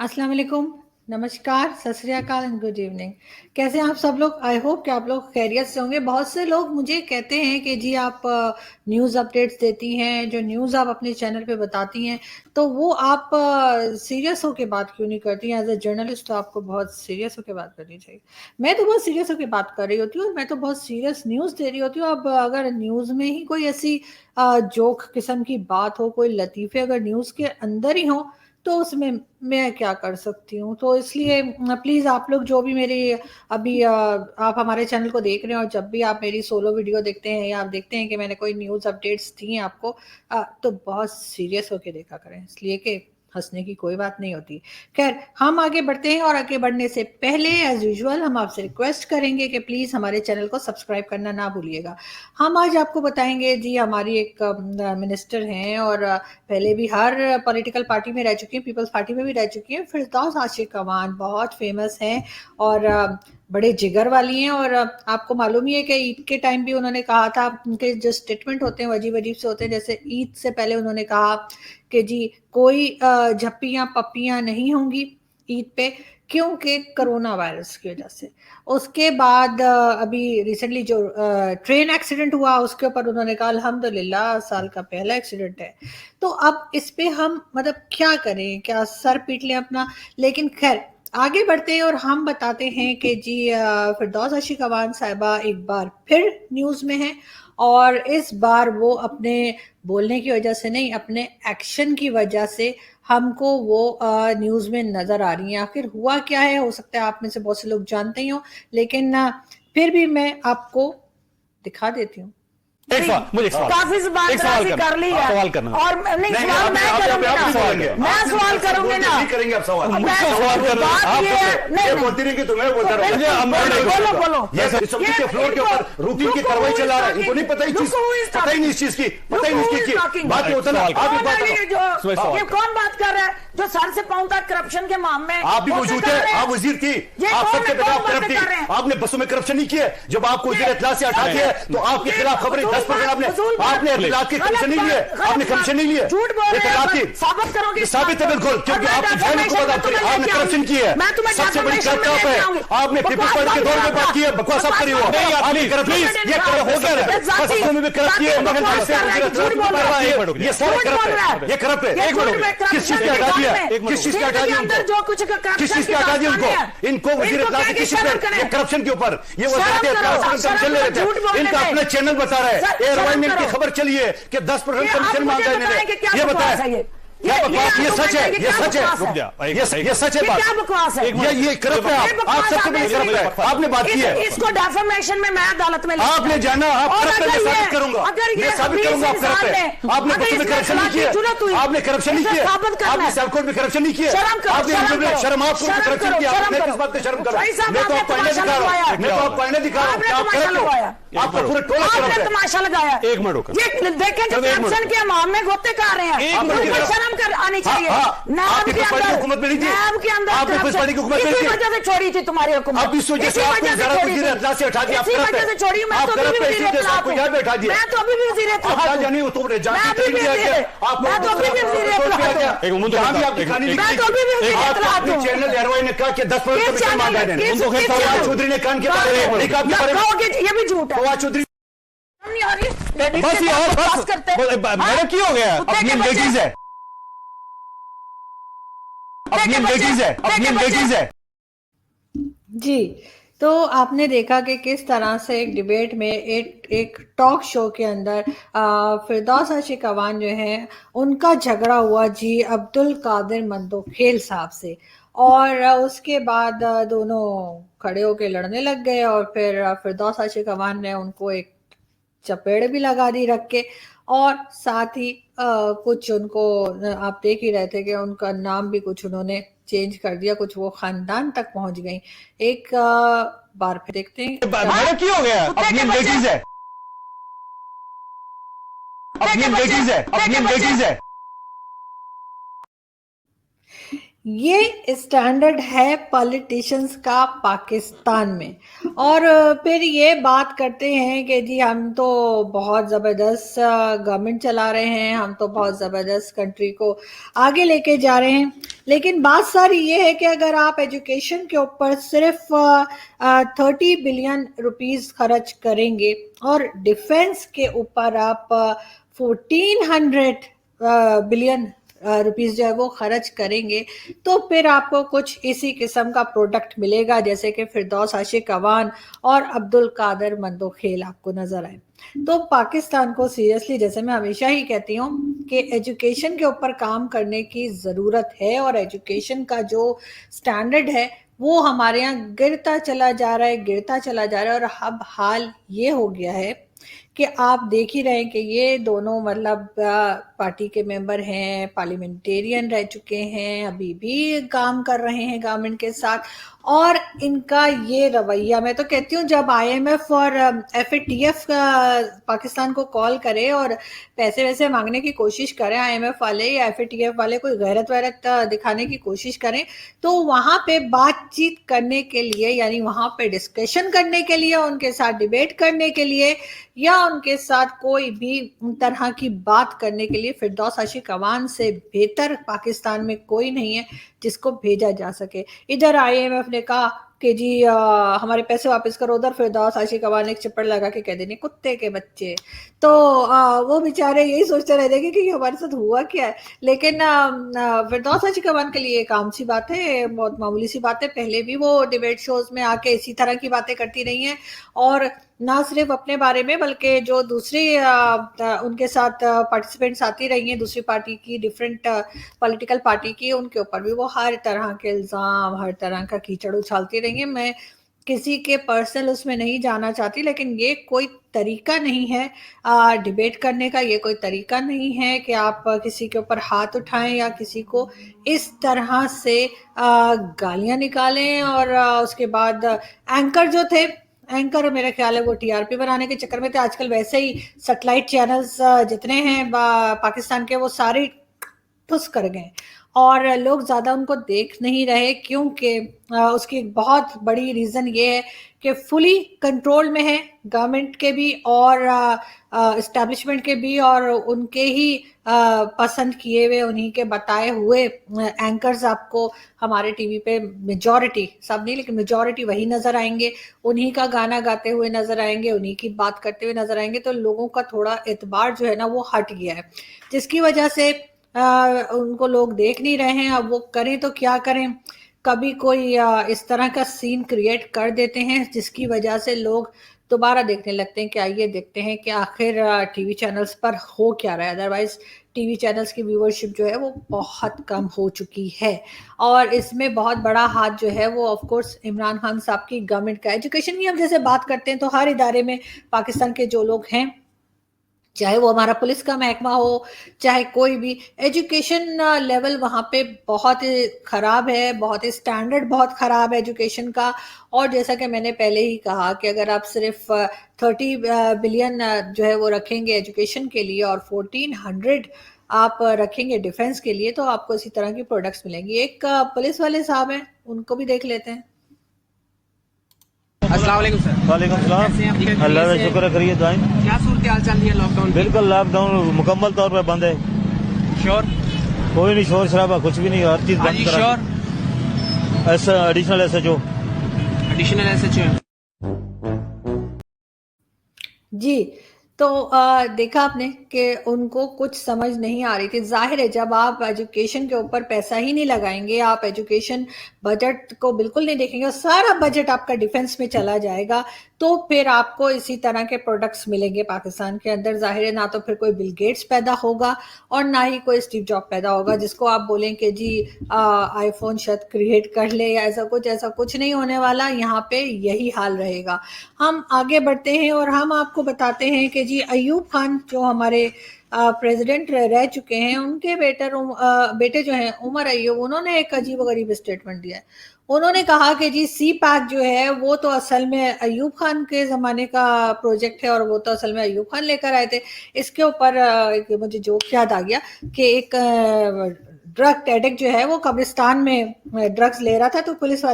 अस्सलाम वालेकुम, नमस्कार, सत श्री अकाल एंड गुड इवनिंग। कैसे हैं आप सब लोग? आई होप कि आप लोग खैरियत से होंगे। बहुत से लोग मुझे कहते हैं कि जी आप न्यूज़ अपडेट्स देती हैं, जो न्यूज़ आप अपने चैनल पे बताती हैं, तो वो आप सीरियस होके बात क्यों नहीं करती हैं? एज़ अ जर्नलिस्ट तो आपको बहुत सीरियस होके बात करनी चाहिए। मैं तो बहुत सीरियस होके बात कर रही होती हूँ और मैं तो बहुत सीरियस न्यूज़ दे रही होती हूँ। अब अगर न्यूज़ में ही कोई ऐसी जोक किस्म की बात हो, कोई लतीफ़े अगर न्यूज़ के अंदर ही हों, तो उसमें मैं क्या कर सकती हूँ? तो इसलिए प्लीज़ आप लोग जो भी मेरी अभी आप हमारे चैनल को देख रहे हैं और जब भी आप मेरी सोलो वीडियो देखते हैं या आप देखते हैं कि मैंने कोई न्यूज़ अपडेट्स दी हैं आपको, तो बहुत सीरियस होके देखा करें, इसलिए कि हँसने की कोई बात नहीं होती। ख़ैर, हम आगे बढ़ते हैं और आगे बढ़ने से पहले एज़ यूजुअल हम आपसे रिक्वेस्ट करेंगे कि प्लीज़ हमारे चैनल को सब्सक्राइब करना ना भूलिएगा। हम आज आपको बताएँगे जी हमारी एक मिनिस्टर हैं और पहले भी हर पॉलिटिकल पार्टी में रह चुकी हैं, पीपल्स पार्टी में भी रह चुकी हैं। फिरदौस आशिक अमान बहुत फेमस हैं और बड़े जिगर वाली हैं और आपको मालूम ही है कि ईद के टाइम भी उन्होंने कहा था, उनके जो स्टेटमेंट होते हैं वो अजीब-अजीब से होते हैं। जैसे ईद से पहले उन्होंने कहा कि जी कोई झप्पियाँ पप्पियाँ नहीं होंगी ईद पे, क्योंकि कोरोना वायरस की वजह से। उसके बाद अभी रिसेंटली जो ट्रेन एक्सीडेंट हुआ उसके ऊपर उन्होंने कहा अल्हम्दुलिल्लाह साल का पहला एक्सीडेंट है। तो अब इस पे हम मतलब क्या करें? क्या सर पीट लें अपना? लेकिन ख़ैर आगे बढ़ते हैं और हम बताते हैं कि जी फिरदौस आशिक अवान साहिबा एक बार फिर न्यूज़ में हैं और इस बार वो अपने बोलने की वजह से नहीं, अपने एक्शन की वजह से हमको वो न्यूज़ में नज़र आ रही हैं। आखिर हुआ क्या है? हो सकता है आप में से बहुत से लोग जानते ही हों, लेकिन फिर भी मैं आपको दिखा देती हूँ। एक सवाल, मुझे एक सवाल काफी बात कर ली है सवाल करना और नहीं सवाल मैं करूंगी ना, मैं सवाल करूंगी ना, करेंगे आप सवाल सवाल करना बात ये ये बोलती नहीं कि तुम्हें बोलता बोलो बोलो ये सब्जी के फ्लोर के ऊपर रूटीन की कार्रवाई चला रहा है, इनको नहीं पता ही चीज, पता ही नहीं इस चीज की, पता ही नहीं इस चीज की बात नहीं होता ना। आप ही बात ये कौन बात कर रहा है जो सर से पांव तक करप्शन के मामले में? आप भी मौजूद है, आप वजीर थी, आप सबके खिलाफ करप्ट थी, आपने बसों में करप्शन नहीं किया। जब आपको वजीर इत्तला से हटा दिया तो आपके खिलाफ खबरें 10% आपने इत्तला की करप्शन नहीं लिए, आपने करप्शन नहीं लिए, झूठ बोल रहे इत्तला की हैं, साबित करोगे? साबित है बिल्कुल, क्योंकि आपकी फैमिली को पता चली आपने करप्शन की है। सबसे बड़ी करप्ट आप है, आपने पीपल्स पार्टी के दौर में बात की है, बकवास आप करी हो, आपने करप्ट ये हो गया बसों में भी करप्ट किया, ये सारे करप्ट है, ये करप्ट है। एक मिनट, किस चीज के हटा दिया, किस चीज के हटा दिया उनको, किस चीज के हटा दिया उनको, इनको वजीर इत्तला की किस चीज पे, ये करप्शन के ऊपर, ये कमीशन ले रहे थे, इनका अपना चैनल बता रहा है, एयरलाइन की खबर चली है कि 10% कमीशन मांगा है। ये बताया क्या बकवास? ये सच है, ये सच है, ये सच है बात, क्या बकवास है? ये करप्ट है। आप सबसे बड़ी करप्ट है, आपने बात की है। इसको डेफेमेशन में मैं अदालत में आपने जाना, आप करप्ट है, मैं साबित करूंगा, मैं साबित करूंगा आप करप्ट है। आपने बच्चों में करप्शन नहीं किया, आपने करप्शन नहीं किया, आपने सब कोर्ट में करप्शन नहीं किया, आपने शर्म, आपको करप्शन किया, मैं किस बात पे शर्म करूं? मैं तो आपको आईने दिखा रहा हूं, मैं तो आपको आईने दिखा रहा हूं कि आप करप्ट हो, आपका पूरे टोला करप्ट है। तमाशा लगाया, एक मिनट, ये देखें कि करप्शन के मामले में गोते कह रहे हैं, शर्म कर आनी चाहिए। आपकी हुकूमत में नहीं थी, आपने पुलिस पार्टी की हुकूमत में इसी वजह से छोड़ी थी तुम्हारी हुकूमत, अब इस वजह से आपको जरा वजीर इत्तला से हटा दिया, इसी वजह से छोड़ी। मैं तो अभी भी वजीर इत्तला हूं, यहां बैठा दिया, मैं तो अभी भी वजीर इत्तला हूं, आप जानिए तो मैं तो अभी भी वजीर इत्तला हूं, मैं तो अभी भी वजीर इत्तला हूं। चैनल एयरवाई ने कहा कि 10% कमीशन मांगा है, फवाद चौधरी ने कान के बारे में ये भी झूठ है। फवाद चौधरी बस ये और बस मैडम की हो गया, अपनी लेडीज है, अपनी लेडीज है, अपनी लेडीज है जी। तो आपने देखा कि किस तरह से एक डिबेट में एक टॉक शो के अंदर फिरदौस आशिक अवान जो है उनका झगड़ा हुआ जी अब्दुल कादिर मंदोखेल साहब से, और उसके बाद दोनों खड़े होकर लड़ने लग गए और फिर फिरदौस आशिक अवान ने उनको एक चपेड़ भी लगा दी रख के, और साथ ही कुछ उनको आप देख ही रहे थे कि उनका नाम भी कुछ उन्होंने चेंज कर दिया, कुछ वो खानदान तक पहुंच गई। एक बार फिर देखते हैं मैडम की हो गया, अपनी लेडीज है, अपनी लेडीज है, अपनी लेडीज है। ये स्टैंडर्ड है पॉलिटिशियंस का पाकिस्तान में। और फिर ये बात करते हैं कि जी हम तो बहुत ज़बरदस्त गवर्नमेंट चला रहे हैं, हम तो बहुत ज़बरदस्त कंट्री को आगे लेके जा रहे हैं। लेकिन बात सारी ये है कि अगर आप एजुकेशन के ऊपर सिर्फ 30 बिलियन रुपीस खर्च करेंगे और डिफेंस के ऊपर आप 1400 बिलियन रुपीस जो है वो खर्च करेंगे, तो फिर आपको कुछ इसी किस्म का प्रोडक्ट मिलेगा जैसे कि फिरदौस आशिक अवान और अब्दुल कादर मंदोखेल आपको नजर आए। तो पाकिस्तान को सीरियसली, जैसे मैं हमेशा ही कहती हूँ कि एजुकेशन के ऊपर काम करने की ज़रूरत है, और एजुकेशन का जो स्टैंडर्ड है वो हमारे यहाँ गिरता चला जा रहा है, गिरता चला जा रहा है। और अब हाल ये हो गया है कि आप देख ही रहे हैं कि ये दोनों मतलब पार्टी के मेंबर हैं, पार्लियामेंटेरियन रह चुके हैं, अभी भी काम कर रहे हैं गवर्नमेंट के साथ। और इनका ये रवैया, मैं तो कहती हूँ जब IMF और FATF पाकिस्तान को कॉल करे और पैसे वैसे मांगने की कोशिश करें, IMF वाले या FATF वाले कोई गैरत वैरत दिखाने की कोशिश करें, तो वहां पे बातचीत करने के लिए, यानी वहां पे डिस्कशन करने के लिए, उनके साथ डिबेट करने के लिए या उनके साथ कोई भी तरह की बात करने के लिए फिरदौस आशिक अवान से बेहतर पाकिस्तान में कोई नहीं है जिसको भेजा जा सके। इधर IMF ने कहा कि जी हमारे पैसे वापस करो, उधर फिरदौस आशिक अवान ने एक चप्पड़ लगा के कह देने कुत्ते के बच्चे। तो वो बेचारे यही सोचते रह जाएंगे कि हमारे साथ हुआ क्या है। लेकिन फिरदौस आशिक अवान के लिए एक आम सी बात है, बहुत मामूली सी बात है। पहले भी वो डिबेट शोज में आके इसी तरह की बातें करती रही हैं, और ना सिर्फ अपने बारे में बल्कि जो दूसरी उनके साथ पार्टिसिपेंट्स आती रही हैं दूसरी पार्टी की, डिफरेंट पॉलिटिकल पार्टी की, उनके ऊपर भी वो हर तरह के इल्ज़ाम, हर तरह का कीचड़ उछालती रही हैं। मैं किसी के पर्सनल उसमें नहीं जाना चाहती, लेकिन ये कोई तरीका नहीं है डिबेट करने का, ये कोई तरीका नहीं है कि आप किसी के ऊपर हाथ उठाएं या किसी को इस तरह से गालियां निकालें। और उसके बाद एंकर जो थे, एंकर मेरा ख्याल है वो TRP बनाने के चक्कर में थे। आजकल वैसे ही सैटेलाइट चैनल्स जितने हैं पाकिस्तान के, वो सारे ठुस कर गए और लोग ज़्यादा उनको देख नहीं रहे, क्योंकि उसकी एक बहुत बड़ी रीज़न ये है कि फुली कंट्रोल में है गवर्नमेंट के भी और इस्टेब्लिशमेंट के भी, और उनके ही पसंद किए हुए, उन्हीं के बताए हुए एंकर्स आपको हमारे टीवी पे मेजॉरिटी, सब नहीं लेकिन मेजॉरिटी वही नज़र आएंगे, उन्हीं का गाना गाते हुए नज़र आएंगे, उन्हीं की बात करते हुए नज़र आएंगे। तो लोगों का थोड़ा एतबार जो है ना वो हट गया है, जिसकी वजह से उनको लोग देख नहीं रहे हैं। अब वो करें तो क्या करें, कभी कोई इस तरह का सीन क्रिएट कर देते हैं जिसकी वजह से लोग दोबारा देखने लगते हैं कि आइए देखते हैं कि आखिर टीवी चैनल्स पर हो क्या रहा है। अदरवाइज टीवी चैनल्स की व्यूअरशिप जो है वो बहुत कम हो चुकी है, और इसमें बहुत बड़ा हाथ जो है वो ऑफ कोर्स इमरान खान साहब की गवर्नमेंट का। एजुकेशन की हम जैसे बात करते हैं तो हर इदारे में पाकिस्तान के जो लोग हैं, चाहे वो हमारा पुलिस का महकमा हो, चाहे कोई भी, एजुकेशन लेवल वहाँ पे बहुत ख़राब है, बहुत स्टैंडर्ड बहुत ख़राब है एजुकेशन का। और जैसा कि मैंने पहले ही कहा कि अगर आप सिर्फ 30 बिलियन जो है वो रखेंगे एजुकेशन के लिए और 1400 आप रखेंगे डिफेंस के लिए, तो आपको इसी तरह की प्रोडक्ट्स मिलेंगी। एक पुलिस वाले साहब हैं, उनको भी देख लेते हैं। अस्सलाम वालेकुम सर। वालेकुम सलाम। अल्लाह का शुक्र है, करिए दुआएं। क्या सूरत हाल चल रही है लॉकडाउन? बिल्कुल लॉकडाउन मुकम्मल तौर पर बंद है। श्योर? कोई नहीं शोर शराबा कुछ भी नहीं, हर चीज बंद करा। श्योर? ऐसा एडिशनल SHO जी, तो देखा आपने कि उनको कुछ समझ नहीं आ रही थी। जाहिर है जब आप एजुकेशन के ऊपर पैसा ही नहीं लगाएंगे, आप एजुकेशन बजट को बिल्कुल नहीं देखेंगे और सारा बजट आपका डिफेंस में चला जाएगा, तो फिर आपको इसी तरह के प्रोडक्ट्स मिलेंगे पाकिस्तान के अंदर। जाहिर है ना तो फिर कोई बिल गेट्स पैदा होगा और ना ही कोई स्टीव जॉब पैदा होगा जिसको आप बोलें कि जी आईफोन शायद क्रिएट कर ले या ऐसा कुछ नहीं होने वाला। यहाँ पे यही हाल रहेगा। हम आगे बढ़ते हैं और हम आपको बताते हैं कि जी अयूब खान जो हमारे प्रेसिडेंट रह चुके हैं, उनके बेटे जो हैं उमर अयूब, उन्होंने एक अजीबोगरीब स्टेटमेंट दिया है। उन्होंने कहा कि जी CPAC जो है वो तो असल में अयूब खान के ज़माने का प्रोजेक्ट है और वो तो असल में अयूब खान लेकर आए थे। इसके ऊपर मुझे जोक याद आ गया कि एक ड्रग एडिक्ट जो है वो कब्रिस्तान में ड्रग्स ले रहा था, तो पुलिस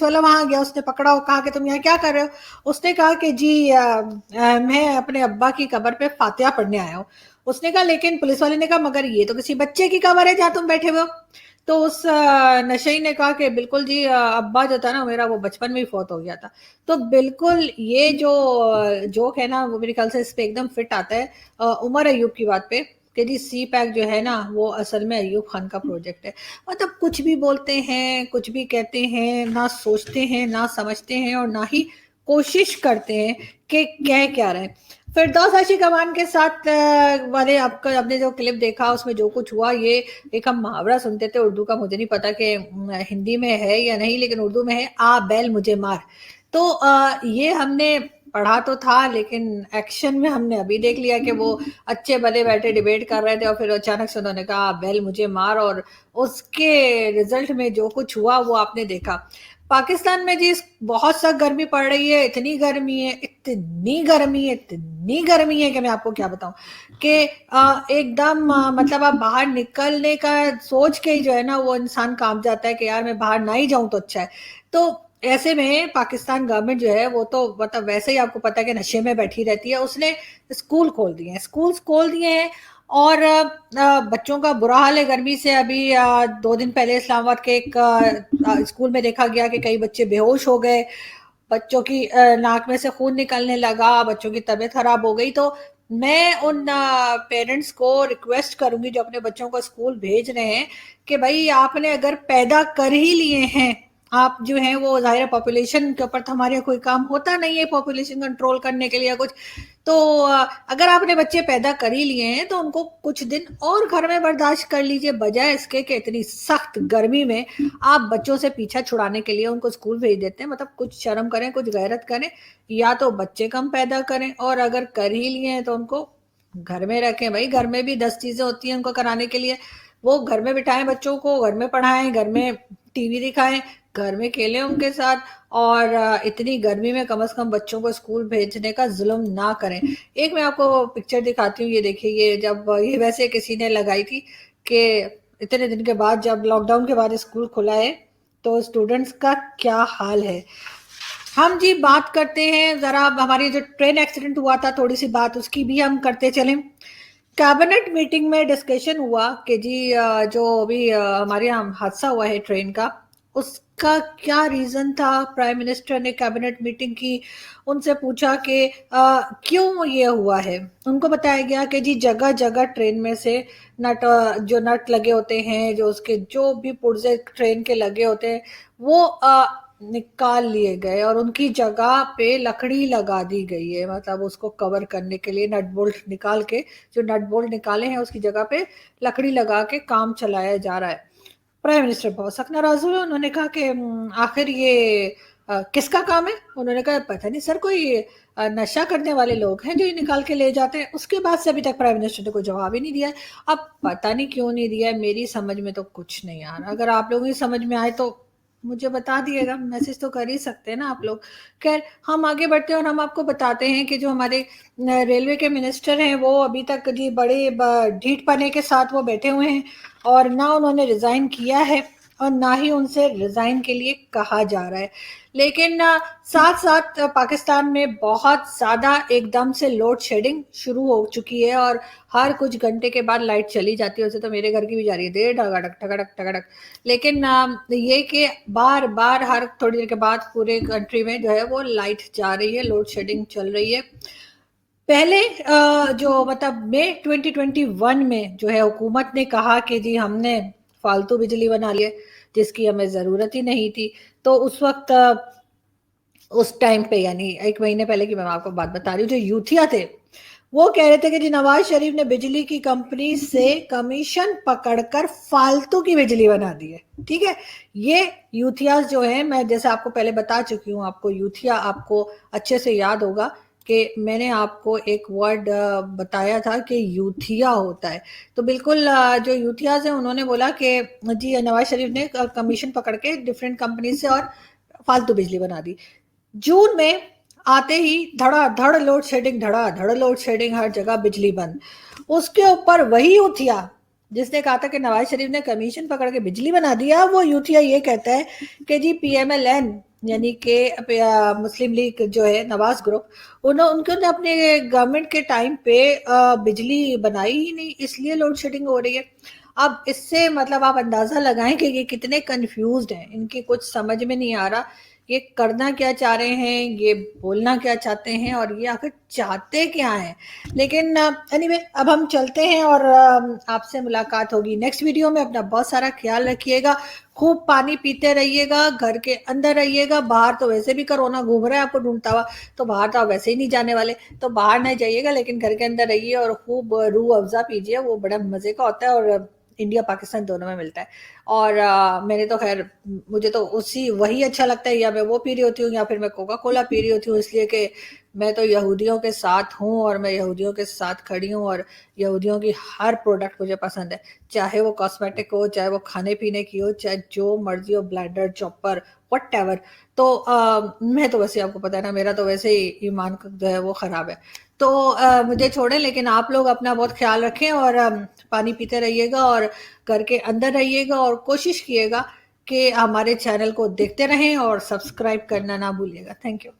वाला वहां गया, उसने पकड़ा और कहा कि तुम यहाँ क्या कर रहे हो। उसने कहा कि जी मैं अपने अब्बा की कब्र पे फातिहा पढ़ने आया हूँ। उसने कहा, लेकिन पुलिस वाले ने कहा मगर ये तो किसी बच्चे की कब्र है जहाँ तुम बैठे हुए हो। तो उस नशेई ने कहा कि बिल्कुल जी, अब्बा जो था ना मेरा वो बचपन में ही फौत हो गया था। तो बिल्कुल ये जो जोक है ना वो मेरे ख्याल से इस पे एकदम फिट आता है उमर अयूब की बात पे कि जी सी पैक जो है ना वो असल में अयूब खान का प्रोजेक्ट है। मतलब कुछ भी बोलते हैं, कुछ भी कहते हैं, ना सोचते हैं, ना समझते हैं और ना ही कोशिश करते हैं कि कह क्या रहे। फिरदौस आशी कमान के साथ वाले आपका आपने जो क्लिप देखा उसमें जो कुछ हुआ, ये एक हम मुहावरा सुनते थे उर्दू का, मुझे नहीं पता कि हिंदी में है या नहीं, लेकिन उर्दू में है, आ बैल मुझे मार। तो ये हमने पढ़ा तो था, लेकिन एक्शन में हमने अभी देख लिया कि वो अच्छे भले बैठे डिबेट कर रहे थे और फिर अचानक से उन्होंने कहा बैल मुझे मार, और उसके रिजल्ट में जो कुछ हुआ वो आपने देखा। पाकिस्तान में जी बहुत सा गर्मी पड़ रही है, इतनी गर्मी है, इतनी गर्मी है, इतनी गर्मी है कि मैं आपको क्या बताऊं कि एकदम मतलब आप बाहर निकलने का सोच के ही जो है ना वो इंसान कांप जाता है कि यार मैं बाहर ना ही जाऊं तो अच्छा है। तो ऐसे में पाकिस्तान गवर्नमेंट जो है वो तो मतलब वैसे ही आपको पता है कि नशे में बैठी रहती है। उसने स्कूल खोल दिए हैं, स्कूल्स खोल दिए हैं और बच्चों का बुरा हाल है गर्मी से। अभी 2 दिन पहले इस्लामाबाद के एक स्कूल में देखा गया कि कई बच्चे बेहोश हो गए, बच्चों की नाक में से खून निकलने लगा, बच्चों की तबीयत खराब हो गई। तो मैं उन पेरेंट्स को रिक्वेस्ट करूंगी जो अपने बच्चों को स्कूल भेज रहे हैं कि भाई आपने अगर पैदा कर ही लिए हैं, आप जो हैं वो ज़ाहिर पॉपुलेशन के ऊपर तो हमारे कोई काम होता नहीं है पॉपुलेशन कंट्रोल करने के लिए कुछ, तो अगर आपने बच्चे पैदा कर ही लिए हैं तो उनको कुछ दिन और घर में बर्दाश्त कर लीजिए, बजाय इसके कि इतनी सख्त गर्मी में आप बच्चों से पीछा छुड़ाने के लिए उनको स्कूल भेज देते हैं। मतलब कुछ शर्म करें, कुछ गैरत करें, या तो बच्चे कम पैदा करें और अगर कर ही लिए हैं तो उनको घर में रखें। भाई घर में भी 10 चीजें होती हैं उनको कराने के लिए, वो घर में बिठाएं बच्चों को, घर में पढ़ाएं, घर में टीवी दिखाएं, घर में खेलें उनके साथ, और इतनी गर्मी में कम से कम बच्चों को स्कूल भेजने का जुल्म ना करें। एक मैं आपको पिक्चर दिखाती हूँ, ये देखिए, ये जब ये वैसे किसी ने लगाई थी कि इतने दिन के बाद जब लॉकडाउन के बाद स्कूल खुला है तो स्टूडेंट्स का क्या हाल है। हम जी बात करते हैं जरा, हमारी जो ट्रेन एक्सीडेंट हुआ था थोड़ी सी बात उसकी भी हम करते चलें। कैबिनेट मीटिंग में डिस्कशन हुआ कि जी जो अभी हमारे यहाँ हादसा हुआ है ट्रेन का, उसका क्या रीजन था। प्राइम मिनिस्टर ने कैबिनेट मीटिंग की, उनसे पूछा कि क्यों ये हुआ है। उनको बताया गया कि जी जगह जगह ट्रेन में से नट जो नट लगे होते हैं, जो उसके जो भी पुर्जे ट्रेन के लगे होते हैं वो निकाल लिए गए और उनकी जगह पे लकड़ी लगा दी गई है। मतलब उसको कवर करने के लिए नट बोल्ट निकाल के, जो नट बोल्ट निकाले हैं उसकी जगह पे लकड़ी लगा के काम चलाया जा रहा है। प्राइम मिनिस्टर बहुत सख्त नाराज हुए, उन्होंने कहा कि आखिर ये किसका काम है। उन्होंने कहा पता नहीं सर, कोई नशा करने वाले लोग हैं जो ये निकाल के ले जाते हैं। उसके बाद से अभी तक प्राइम मिनिस्टर ने कोई जवाब ही नहीं दिया है। अब पता नहीं क्यों नहीं दिया है, मेरी समझ में तो कुछ नहीं आ रहा। अगर आप लोगों की समझ में आए तो मुझे बता दिएगा, मैसेज तो कर ही सकते हैं ना आप लोग। खैर हम आगे बढ़ते हैं और हम आपको बताते हैं कि जो हमारे रेलवे के मिनिस्टर हैं वो अभी तक जी बड़े ढीठ पने के साथ वो बैठे हुए हैं और ना उन्होंने रिजाइन किया है और ना ही उनसे रिजाइन के लिए कहा जा रहा है। लेकिन साथ साथ पाकिस्तान में बहुत ज़्यादा एकदम से लोड शेडिंग शुरू हो चुकी है और हर कुछ घंटे के बाद लाइट चली जाती है। वैसे तो मेरे घर की भी जा रही है देर टगड़क टगड़क टगड़क, लेकिन ये कि बार बार हर थोड़ी देर के बाद पूरे कंट्री में जो है वो लाइट जा रही है, लोड शेडिंग चल रही है। पहले जो मतलब मई 2021 में जो है हुकूमत ने कहा कि जी हमने फालतू बिजली बना ली है जिसकी हमें ज़रूरत ही नहीं थी। तो उस वक्त उस टाइम पे यानी 1 महीने पहले की मैं आपको बात बता रही हूँ, जो यूथिया थे वो कह रहे थे कि जी नवाज शरीफ ने बिजली की कंपनी से कमीशन पकड़कर फालतू की बिजली बना दी है। ठीक है, ये यूथिया जो है, मैं जैसे आपको पहले बता चुकी हूँ, आपको यूथिया आपको अच्छे से याद होगा कि मैंने आपको एक वर्ड बताया था कि यूथिया होता है। तो बिल्कुल जो यूथियाज हैं उन्होंने बोला कि जी नवाज शरीफ ने कमीशन पकड़ के डिफरेंट कंपनी से और फालतू बिजली बना दी। जून में आते ही धड़ाधड़ लोड शेडिंग, धड़ाधड़ लोड शेडिंग, हर जगह बिजली बंद। उसके ऊपर वही यूथिया जिसने कहा था कि नवाज शरीफ ने कमीशन पकड़ के बिजली बना दिया, वो यूटीआई ये कहता है कि जी पीएमएलएन यानी कि मुस्लिम लीग जो है नवाज ग्रुप, उन्होंने अपने गवर्नमेंट के टाइम पे बिजली बनाई ही नहीं, इसलिए लोड शेडिंग हो रही है। अब इससे मतलब आप अंदाजा लगाएं कि ये कितने कंफ्यूज्ड हैं, इनकी कुछ समझ में नहीं आ रहा ये करना क्या चाह रहे हैं, ये बोलना क्या चाहते हैं और ये आखिर चाहते क्या हैं। लेकिन एनीवे अब हम चलते हैं और आपसे मुलाकात होगी नेक्स्ट वीडियो में। अपना बहुत सारा ख्याल रखिएगा, खूब पानी पीते रहिएगा, घर के अंदर रहिएगा। बाहर तो वैसे भी कोरोना घूम रहा है आपको ढूंढता हुआ, तो बाहर तो आप वैसे ही नहीं जाने वाले, तो बाहर नहीं जाइएगा, लेकिन घर के अंदर रहिए और खूब रूह अफ़ज़ा पीजिए, वो बड़ा मज़े का होता है और इंडिया पाकिस्तान दोनों में मिलता है। और मैंने तो खैर मुझे तो वही अच्छा लगता है, या मैं वो पी रही होती हूँ या फिर मैं कोका कोला पी रही होती हूँ, इसलिए कि मैं तो यहूदियों के साथ हूँ और मैं यहूदियों के साथ खड़ी हूँ और यहूदियों की हर प्रोडक्ट मुझे पसंद है, चाहे वो कॉस्मेटिक हो, चाहे वो खाने पीने की हो, चाहे जो मर्जी हो, ब्लेंडर, चॉपर, व्हाटएवर। तो मैं तो वैसे आपको पता है ना, मेरा तो वैसे ही ईमान जो है वो ख़राब है, तो मुझे छोड़ें, लेकिन आप लोग अपना बहुत ख्याल रखें और पानी पीते रहिएगा और घर के अंदर रहिएगा और कोशिश कीजिएगा कि हमारे चैनल को देखते रहें और सब्सक्राइब करना ना भूलिएगा। Thank you.